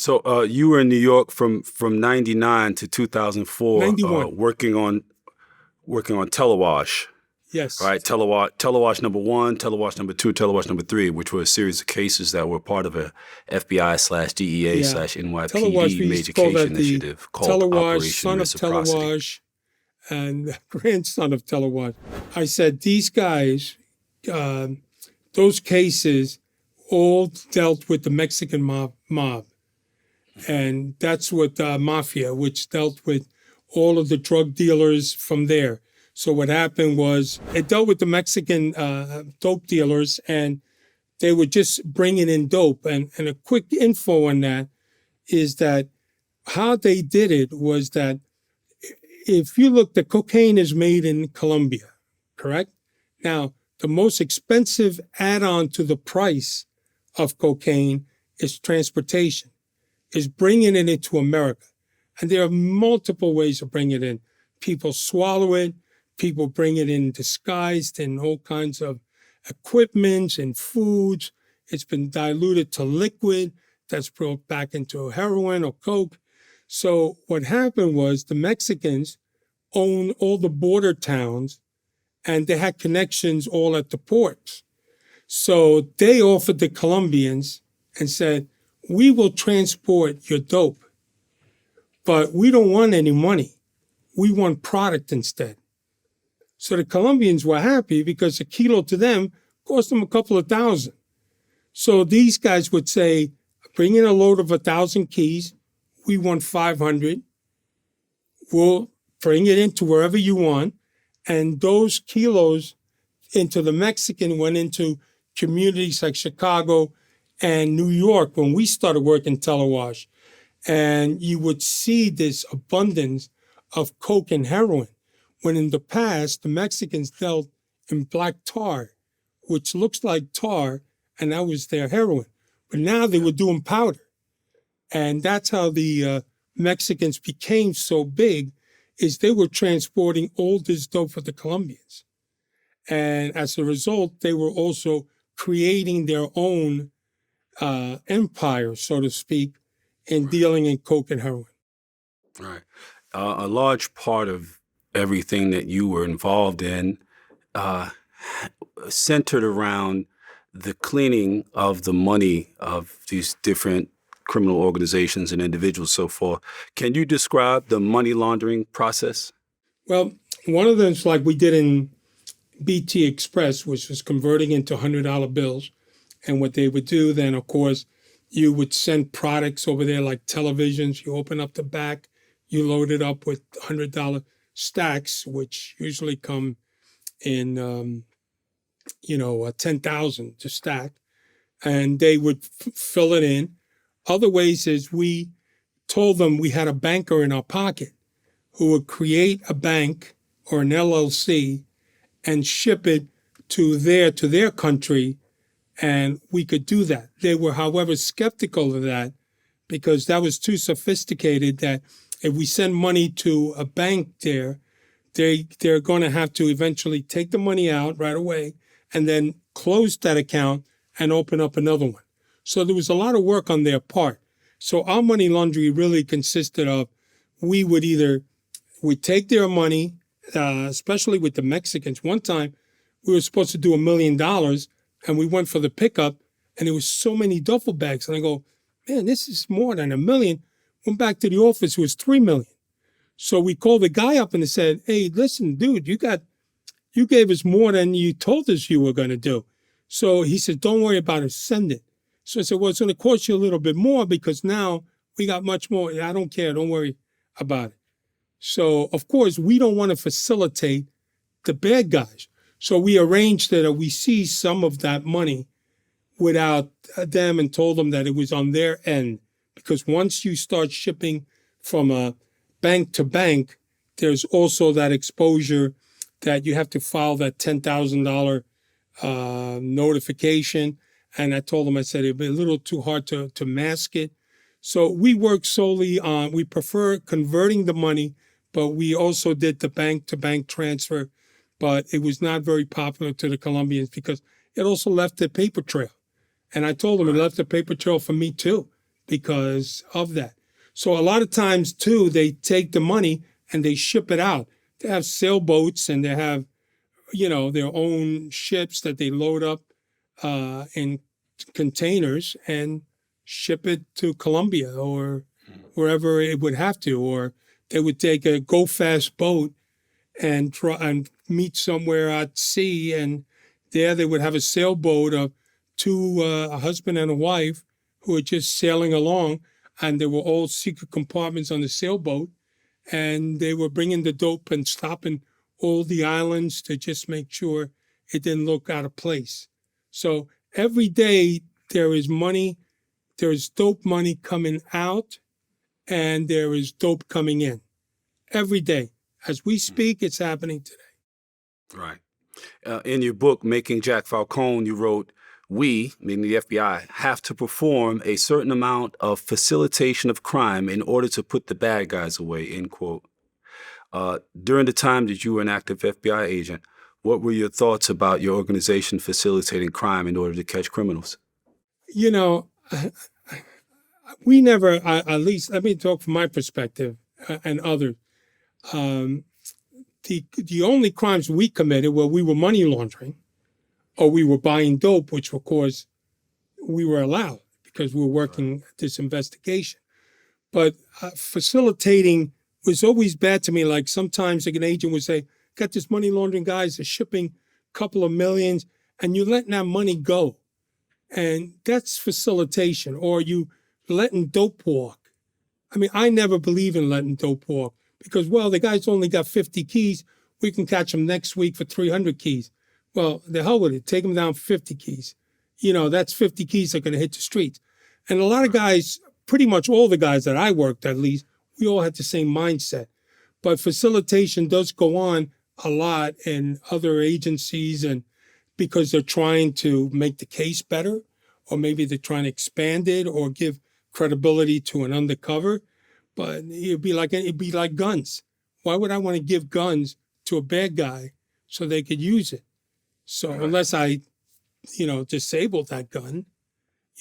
So you were in New York from '99 to 2004, 91. working on telewash. Yes. Right, telewash number 1, telewash number 2, telewash number 3, which were a series of cases that were part of a FBI/DEA/NYPD Telewash, we used major to call case that the initiative called Telewash, Operation son of Reciprocity. Telewash, and grandson of Telewash. I said, these guys, those cases all dealt with the Mexican mob. And that's what Mafia, which dealt with all of the drug dealers from there. So what happened was it dealt with the Mexican dope dealers, and they were just bringing in dope. And a quick info on that is that how they did it was that if you look, the cocaine is made in Colombia, correct? Now, the most expensive add-on to the price of cocaine is transportation, is bringing it into America. And there are multiple ways of bringing it in. People swallow it. People bring it in disguised in all kinds of equipment and foods. It's been diluted to liquid that's brought back into heroin or coke. So what happened was the Mexicans owned all the border towns, and they had connections all at the ports. So they offered the Colombians and said, we will transport your dope, but we don't want any money. We want product instead. So the Colombians were happy because a kilo to them cost them a couple of thousand. So these guys would say, bring in a load of 1,000 keys. We want 500. We'll bring it into wherever you want. And those kilos into the Mexican went into communities like Chicago and New York when we started working telewash. And you would see this abundance of coke and heroin, when in the past, the Mexicans dealt in black tar, which looks like tar, and that was their heroin. But now they were doing powder. And that's how the Mexicans became so big, is they were transporting all this dope for the Colombians. And as a result, they were also creating their own empire, so to speak, in dealing in coke and heroin. Right. A large part of everything that you were involved in centered around the cleaning of the money of these different criminal organizations and individuals, so forth. Can you describe the money laundering process? Well, one of them is like we did in BT Express, which was converting into $100 bills. And what they would do then, of course, you would send products over there like televisions. You open up the back, you load it up with $100 stacks, which usually come in, 10,000 to stack. And they would fill it in. Other ways is we told them we had a banker in our pocket who would create a bank or an LLC and ship it to their country, and we could do that. They were, however, skeptical of that because that was too sophisticated, that if we send money to a bank there, they're going to have to eventually take the money out right away and then close that account and open up another one. So there was a lot of work on their part. So our money laundry really consisted of, we'd take their money, especially with the Mexicans. One time we were supposed to do $1 million and we went for the pickup and there was so many duffel bags. And I go, man, this is more than $1 million. Went back to the office, it was $3 million. So we called the guy up and said, hey, listen, dude, you gave us more than you told us you were going to do. So he said, don't worry about it, send it. So I said, well, it's going to cost you a little bit more because now we got much more. I don't care, don't worry about it. So, of course, we don't want to facilitate the bad guys. So we arranged that we seized some of that money without them and told them that it was on their end. Because once you start shipping from a bank to bank, there's also that exposure that you have to file that $10,000 notification. And I told them, I said, it'd be a little too hard to mask it. So we work solely on, we prefer converting the money, but we also did the bank-to-bank transfer. But it was not very popular to the Colombians because it also left a paper trail. And I told them it left a paper trail for me too. because of that. So a lot of times too, they take the money and they ship it out. They have sailboats and they have, their own ships that they load up in containers and ship it to Colombia or wherever it would have to. Or they would take a go-fast boat and try and meet somewhere at sea, and there they would have a sailboat of a husband and a wife who were just sailing along, and there were all secret compartments on the sailboat, and they were bringing the dope and stopping all the islands to just make sure it didn't look out of place. So every day there is money, there is dope money coming out, and there is dope coming in. Every day. As we speak, it's happening today. Right. In your book, Making Jack Falcone, you wrote, "We, meaning the FBI, have to perform a certain amount of facilitation of crime in order to put the bad guys away," end quote. During the time that you were an active FBI agent, what were your thoughts about your organization facilitating crime in order to catch criminals? We never, at least let me talk from my perspective and others. The only crimes we committed were we were money laundering or we were buying dope, which of course we were allowed because we were working this investigation. But facilitating was always bad to me. Like sometimes like an agent would say, got this money laundering guys are shipping a couple of millions and you're letting that money go. And that's facilitation, or you letting dope walk. I mean, I never believe in letting dope walk because, well, the guy's only got 50 keys. We can catch him next week for 300 keys. Well, the hell with it. Take him down for 50 keys. That's 50 keys that are going to hit the streets. And a lot of guys, pretty much all the guys that I worked at least, we all had the same mindset. But facilitation does go on a lot in other agencies, and because they're trying to make the case better, or maybe they're trying to expand it or give credibility to an undercover. But it'd be like guns. Why would I want to give guns to a bad guy so they could use it? So unless I, disabled that gun,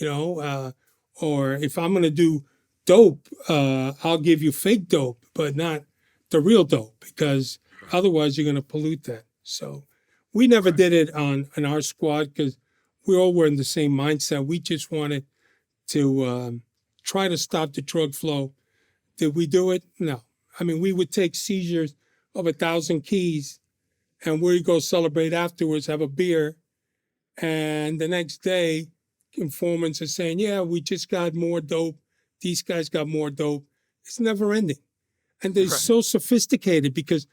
or if I'm going to do dope, I'll give you fake dope, but not the real dope, because otherwise you're going to pollute that. So we never did it in our squad because we all were in the same mindset. We just wanted to try to stop the drug flow. Did we do it? No. I mean, we would take seizures of 1,000 keys and we'd go celebrate afterwards, have a beer. And the next day, informants are saying, yeah, we just got more dope. These guys got more dope. It's never ending. And they're so sophisticated because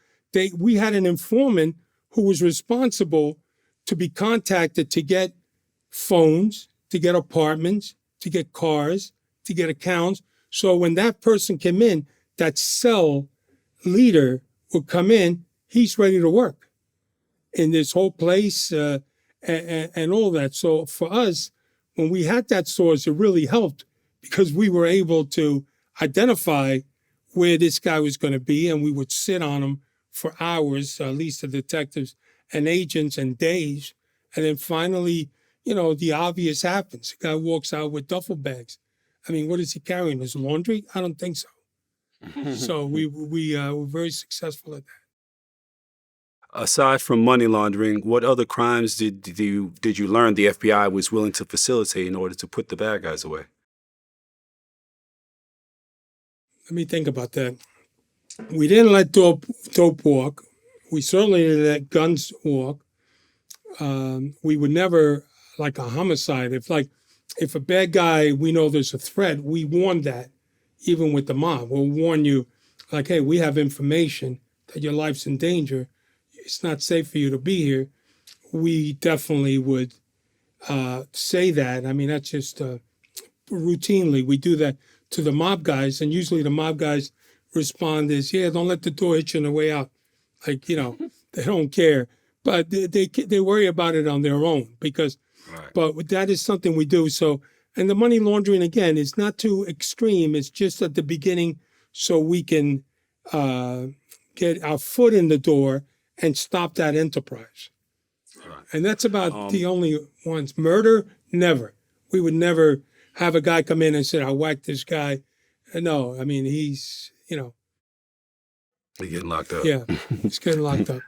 we had an informant who was responsible to be contacted to get phones, to get apartments, to get cars, to get accounts. So when that person came in, that cell leader would come in, he's ready to work in this whole place and all that. So for us, when we had that source, it really helped because we were able to identify where this guy was going to be, and we would sit on him for hours, at least the detectives and agents, and days. And then finally, the obvious happens. The guy walks out with duffel bags. I mean, what is he carrying? His laundry? I don't think so. So we were very successful at that. Aside from money laundering, what other crimes did you learn the FBI was willing to facilitate in order to put the bad guys away? Let me think about that. We didn't let dope walk. We certainly didn't let guns walk. We would never, like a homicide, if a bad guy, we know there's a threat, we warn that, even with the mob. We'll warn you, like, hey, we have information that your life's in danger. It's not safe for you to be here. We definitely would say that. I mean, that's just routinely. We do that to the mob guys, and usually the mob guys respond is, yeah, don't let the door hit you on the way out. Like, they don't care. But they worry about it on their own because, but that is something we do. So, and the money laundering, again, is not too extreme. It's just at the beginning so we can get our foot in the door and stop that enterprise. And that's about the only ones. Murder, never. We would never have a guy come in and say, I whacked this guy. No, I mean, he's, They're getting locked up. yeah, he's getting locked up.